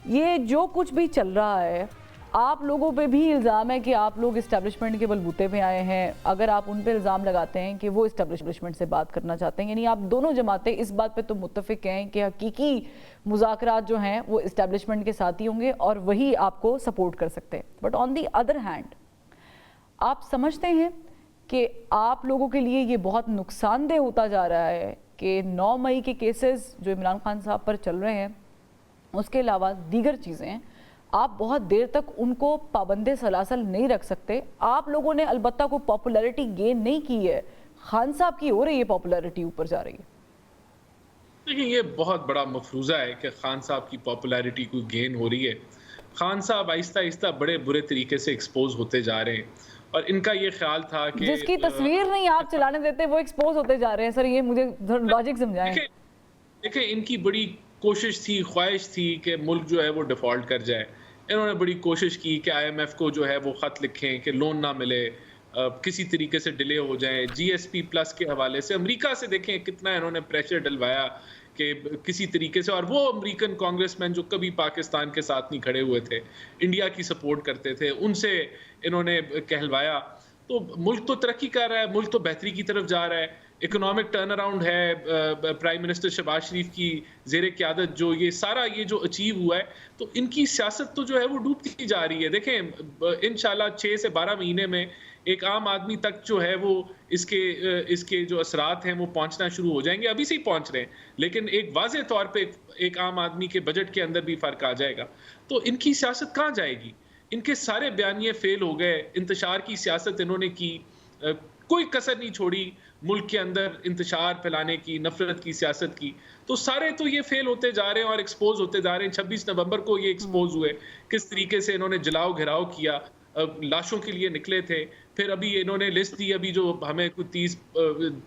ये जो कुछ भी चल रहा है, आप लोगों पे भी इल्ज़ाम है कि आप लोग इस्टेब्लिशमेंट के बलबूते पे आए हैं। अगर आप उन पे इल्ज़ाम लगाते हैं कि वो इस्टेब्लिशमेंट से बात करना चाहते हैं, यानी आप दोनों जमातें इस बात पे तो मुत्तफिक हैं कि हकीकी मुज़ाकरात जो हैं वो इस्टेब्लिशमेंट के साथ ही होंगे और वही आपको सपोर्ट कर सकते हैं। But on the other hand, आप समझते हैं कि आप लोगों के लिए ये बहुत नुकसानदेह होता जा रहा है कि 9 मई के केसेस जो इमरान खान साहब पर चल रहे हैं, उसके अलावा दीगर चीज़ें, आप बहुत देर तक उनको पाबंदे सलासल नहीं रख सकते। आप लोगों ने अलबत्ता को पॉपुलैरिटी गेन नहीं की है, खान साहब की हो रही है पॉपुलैरिटी ऊपर जा रही है। देखिए, ये बहुत बड़ा मफरूज़ा है कि खान साहब की पॉपुलैरिटी कोई गेन हो रही है। खान साहब आहिस्ता आहिस्ता बड़े बुरे तरीके से एक्सपोज होते जा रहे हैं और इनका ये ख्याल था कि जिसकी तस्वीर नहीं आप चलाने देते वो एक्सपोज होते जा रहे हैं। सर, ये मुझे लॉजिक समझाएं। देखिए, इनकी बड़ी कोशिश थी, ख्वाहिश थी कि मुल्क जो है वो डिफ़ॉल्ट कर जाए। इन्होंने बड़ी कोशिश की कि IMF को जो है वो ख़त लिखें कि लोन ना मिले, किसी तरीके से डिले हो जाए। GSP प्लस के हवाले से अमेरिका से देखें कितना इन्होंने प्रेशर डलवाया कि किसी तरीके से, और वो अमेरिकन कांग्रेसमैन जो कभी पाकिस्तान के साथ नहीं खड़े हुए थे, इंडिया की सपोर्ट करते थे, उनसे इन्होंने कहलवाया। तो मुल्क तो तरक्की कर रहा है, मुल्क तो बेहतरी की तरफ जा रहा है, इकोनॉमिक टर्न अराउंड है, प्राइम मिनिस्टर शहबाज शरीफ की ज़ेरे क़यादत जो ये सारा ये जो अचीव हुआ है, तो इनकी सियासत तो जो है वो डूबती जा रही है। देखें, इंशाल्लाह 6 से 12 महीने में एक आम आदमी तक जो है वो इसके जो असरात हैं वो पहुंचना शुरू हो जाएंगे। अभी से ही पहुंच रहे हैं, लेकिन एक वाज़ेह तौर पे एक आम आदमी के बजट के अंदर भी फ़र्क आ जाएगा। तो इनकी सियासत कहाँ जाएगी? इनके सारे बयानिए फेल हो गए, इंतशार की सियासत इन्होंने की, कोई कसर नहीं छोड़ी मुल्क के अंदर इंतशार फैलाने की, नफरत की सियासत की। तो सारे तो ये फेल होते जा रहे हैं और एक्सपोज होते जा रहे हैं। 26 नवंबर को ये एक्सपोज हुए, किस तरीके से इन्होंने जलाओ घिराव किया, लाशों के लिए निकले थे। फिर अभी इन्होंने लिस्ट दी, अभी जो हमें कुछ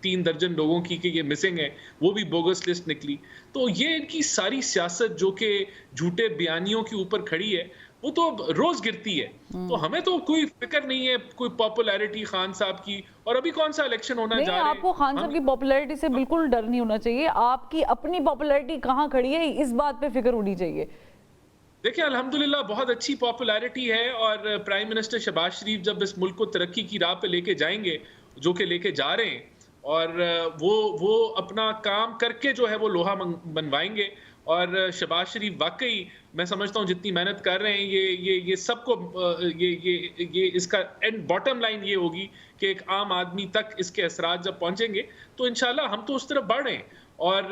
3 दर्जन लोगों की कि ये मिसिंग है, वो भी बोगस लिस्ट निकली। तो ये इनकी सारी सियासत जो कि झूठे बयानियों के ऊपर खड़ी है, वो तो रोज गिरती है। तो हमें तो कोई फिक्र नहीं है कोई पॉपुलैरिटी खान साहब की, और अभी कौन सा इलेक्शन होना जा रहा है। आपको खान साहब की पॉपुलैरिटी से बिल्कुल डर नहीं होना चाहिए। आपकी अपनी पॉपुलैरिटी कहाँ खड़ी है, इस बात पे फिक्र होनी चाहिए। देखिए, अल्हम्दुलिल्लाह बहुत अच्छी पॉपुलैरिटी है, और प्राइम मिनिस्टर शहबाज शरीफ जब इस मुल्क को तरक्की की राह पे लेके जाएंगे, जो कि लेके जा रहे हैं, और वो अपना काम करके जो है वो लोहा बनवाएंगे। और शहबाज शरीफ वाकई मैं समझता हूँ जितनी मेहनत कर रहे हैं, ये सबको ये इसका एंड बॉटम लाइन ये होगी कि एक आम आदमी तक इसके असरात जब पहुंचेंगे तो इंशाल्लाह हम तो उस तरफ बढ़ रहे हैं। और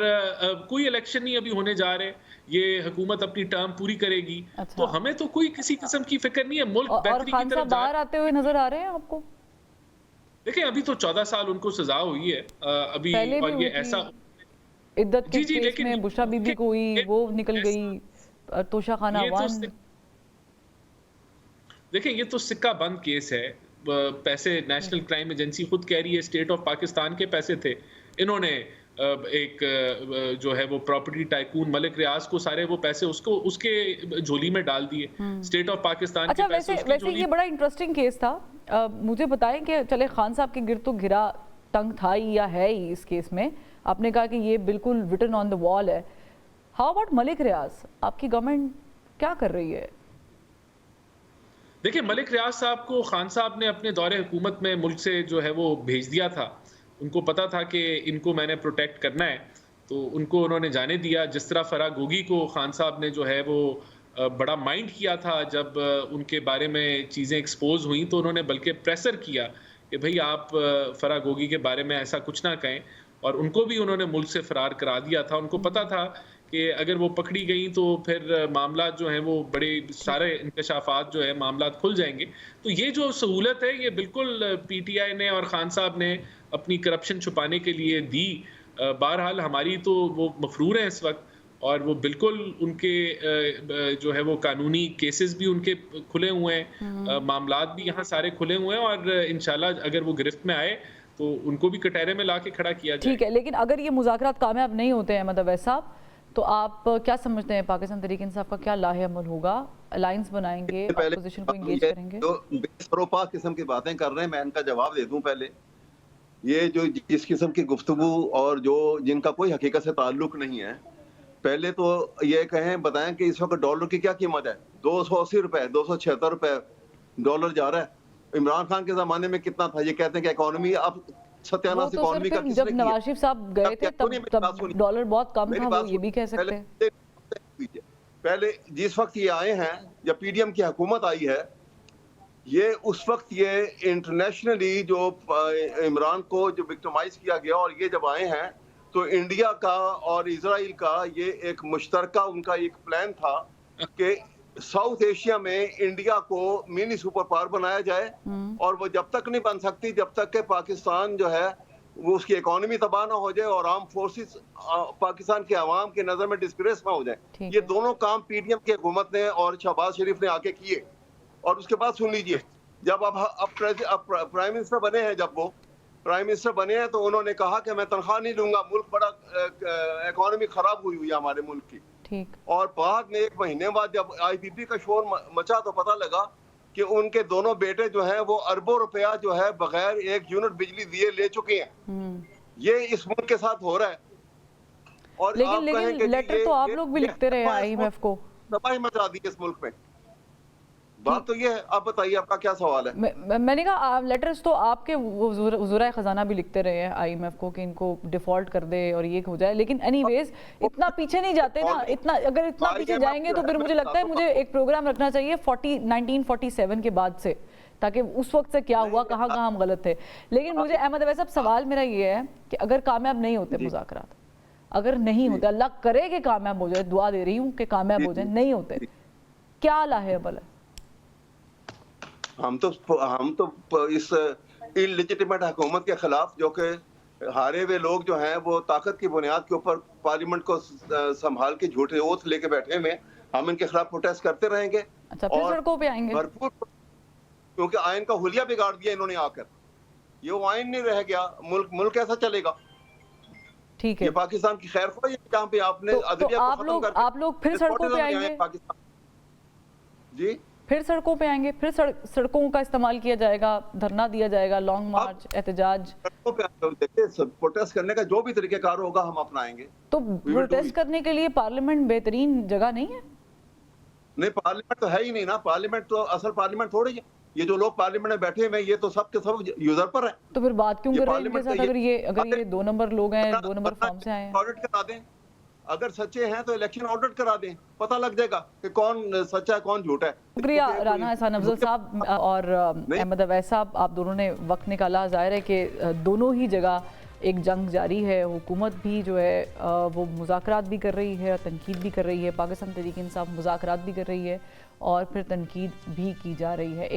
कोई इलेक्शन नहीं अभी होने जा रहे, ये हुकूमत अपनी टर्म पूरी करेगी। अच्छा। तो हमें तो कोई किसी किस्म की फिक्र नहीं है, मुल्क बेहतरी की तरफ बाहर आते हुए नजर आ रहे हैं आपको? देखिए, अभी तो 14 साल उनको सजा हुई है अभी, और ये ऐसा इद्दत के केस में बुशरा बीबी को हुई, वो निकल गई, तोशा खाना 1। देखिए, ये तो सिक्का बंद केस है। पैसे नेशनल क्राइम एजेंसी खुद कह रही है स्टेट ऑफ पाकिस्तान के पैसे थे। इन्होंने एक जो है वो प्रॉपर्टी टाइकून मलिक रियाज को सारे वो पैसे उसके झोली में डाल दिए। स्टेट ऑफ पाकिस्तान के पैसे उसकी वैसे ये बड़ा इंटरेस्टिंग केस था। मुझे बताएं कि चले खान साहब के गिरद तो घिरा तंग था ही या है ही इस केस में, आपने कहा कि ये बिल्कुल रिटन ऑन द वॉल है। हाउ अबाउट मलिक रियाज, आपकी गवर्नमेंट क्या कर रही है? देखिए, मलिक रियाज साहब को खान साहब ने अपने दौरे हुकूमत में मुल्क से जो है वो भेज दिया था। उनको पता था कि इनको मैंने प्रोटेक्ट करना है, तो उनको उन्होंने जाने दिया। जिस तरह फराह गोगी को खान साहब ने जो है वो बड़ा माइंड किया था जब उनके बारे में चीज़ें एक्सपोज हुई, तो उन्होंने बल्कि प्रेशर किया कि भाई आप फराह गोगी के बारे में ऐसा कुछ ना कहें, और उनको भी उन्होंने मुल्क से फरार करा दिया था। उनको पता था कि अगर वो पकड़ी गई तो फिर मामला जो है वो बड़े सारे इंकशाफात जो है मामला खुल जाएंगे। तो ये जो सहूलत है ये बिल्कुल PTI ने और खान साहब ने अपनी करप्शन छुपाने के लिए दी। बहरहाल हमारी तो वो मफरूर है इस वक्त, और वो बिल्कुल उनके जो है वो कानूनी केसेस भी उनके खुले हुए हैं, मामलात भी यहाँ सारे खुले हुए हैं, और इंशाल्लाह अगर वो गिरफ्त में आए तो उनको भी कटहरे में लाके खड़ा किया जाए। ठीक है, लेकिन अगर ये मुज़ाकरात कामयाब नहीं होते हैं मतलब ऐसा, तो आप क्या समझते हैं पाकिस्तान तहरीक इंसाफ का क्या लाहे अमल होगा? अलायंस बनाएंगे, अपोजिशन को एंगेज करेंगे? जो बेसरोपा किस्म की बातें कर रहे हैं, मैं इनका जवाब दे दूं पहले। ये जो जिस किस्म की गुफ्तगू और जो जिनका कोई हकीकत से ताल्लुक नहीं है, पहले तो ये कहें, बताएं कि इस वक्त डॉलर की क्या कीमत है? 280 रुपए, 276 रुपए डॉलर जा रहा है। इमरान खान के जमाने में कितना था? ये कहते हैं कि इकोनॉमी, अब वो सत्यानाश तो इकोनॉमी सर का फिर किसने जब किया? नवाज शरीफ साहब गए थे तब डॉलर बहुत कम था, वो ये भी कह सकते हैं। पहले जिस वक्त ये आए हैं, जब पीडीएम की हुकूमत आई है, ये उस वक्त ये इंटरनेशनली जो इमरान को जो विक्टिमाइज किया गया, और ये जब आए हैं तो इंडिया का और इजराइल का ये एक मुश्तरका उनका एक प्लान था कि साउथ एशिया में इंडिया को मिनी सुपर पावर बनाया जाए, और वो जब तक नहीं बन सकती जब तक के पाकिस्तान जो है वो उसकी इकोनॉमी तबाह ना हो जाए और आर्म फोर्सेस पाकिस्तान के अवाम की नजर में डिस्ग्रेस ना हो जाए। ये दोनों काम पीडीएम की हुकूमत ने और शहबाज शरीफ ने आके किए। और उसके बाद सुन लीजिए, जब अब प्राइम मिनिस्टर बने हैं, जब वो प्राइम मिनिस्टर बने हैं तो उन्होंने कहा कि मैं तनख्वाह नहीं लूंगा, मुल्क बड़ा इकोनॉमी खराब हुई है हमारे मुल्क की। ठीक। और बाद में 1 महीने बाद जब आईपीपी का शोर मचा तो पता लगा कि उनके दोनों बेटे जो हैं वो अरबों रुपया जो है बगैर 1 यूनिट बिजली दिए ले चुके हैं। ये इस मुल्क के साथ हो रहा है। और लेकिन लेटर तो आप लोग भी लिखते रहे आईएमएफ को, तबाही मचा दी इस मुल्क में। बात तो ये है। आप बताइए, आपका क्या सवाल है? मैंने कहा लेटर्स तो आपके वज़राए ख़जाना भी लिखते रहे हैं आईएमएफ को कि इनको डिफॉल्ट कर दे और ये हो जाए, लेकिन एनीवेज इतना पीछे नहीं जाते ना। अगर इतना पीछे जाएंगे तो फिर मुझे लगता है मुझे एक प्रोग्राम रखना चाहिए 1947 के बाद से, ताकि उस वक्त से क्या हुआ, कहाँ हम गलत थे। लेकिन मुझे अहमद अवैस साहब, सवाल मेरा ये है कि अगर कामयाब नहीं होते मुज़ाकरात, अगर नहीं होते, अल्लाह करे कि कामयाब हो जाए, दुआ दे रही हूँ कि कामयाब हो जाए, नहीं होते, क्या लाहेबल है? हम तो इस इलिजिटिमेट हुकूमत के खिलाफ, जो कि हारे हुए लोग जो हैं वो ताकत की बुनियाद के ऊपर पार्लियामेंट को संभाल के झूठे ओथ लेके बैठे हुए, हम इनके खिलाफ प्रोटेस्ट करते रहेंगे। अच्छा, फिर सड़कों पे आएंगे? भरपूर, क्योंकि आयन का हुलिया बिगाड़ दिया इन्होंने आकर। ये वो आयन नहीं रह गया, मुल्क कैसा चलेगा? ठीक है, ये पाकिस्तान की खैर को जहाँ पे आपने आप लोग फिर सड़कों पे आएंगे? जी, फिर सड़कों पे आएंगे, फिर सड़कों का इस्तेमाल किया जाएगा, धरना दिया जाएगा, लॉन्ग मार्च, एहतजाज? सड़कों पे देखिए, प्रोटेस्ट करने का जो भी तरीकेकार होगा हम अपनाएंगे। तो प्रोटेस्ट करने के लिए पार्लियामेंट बेहतरीन जगह नहीं है? नहीं, पार्लियामेंट तो है ही नहीं ना। पार्लियामेंट तो असल पार्लियामेंट थोड़ी है। ये जो लोग पार्लियामेंट में बैठे हुए हैं ये तो सब के सब यूजर पर है। तो फिर बात क्यों कर रहे हैं इनके साथ? अगर ये 2 नंबर लोग हैं, 2 नंबर फॉर्म से आए हैं। ऑडिट करा दें, अगर सच्चे हैं तो इलेक्शन ऑडिट करा दें, पता लग जाएगा कि कौन सच्चा है कौन झूठा है। शुक्रिया राना एहसान अफजल साहब और अहमद अवैस साहब, आप दोनों ने वक्त निकाला। जाहिर है कि दोनों ही जगह एक जंग जारी है। हुकूमत भी जो है वो मुज़ाकरात भी कर रही है, तनकीद भी कर रही है, पाकिस्तान तहरीक इंसाफ मुज़ाकरात भी कर रही है और फिर तनकीद भी की जा रही है।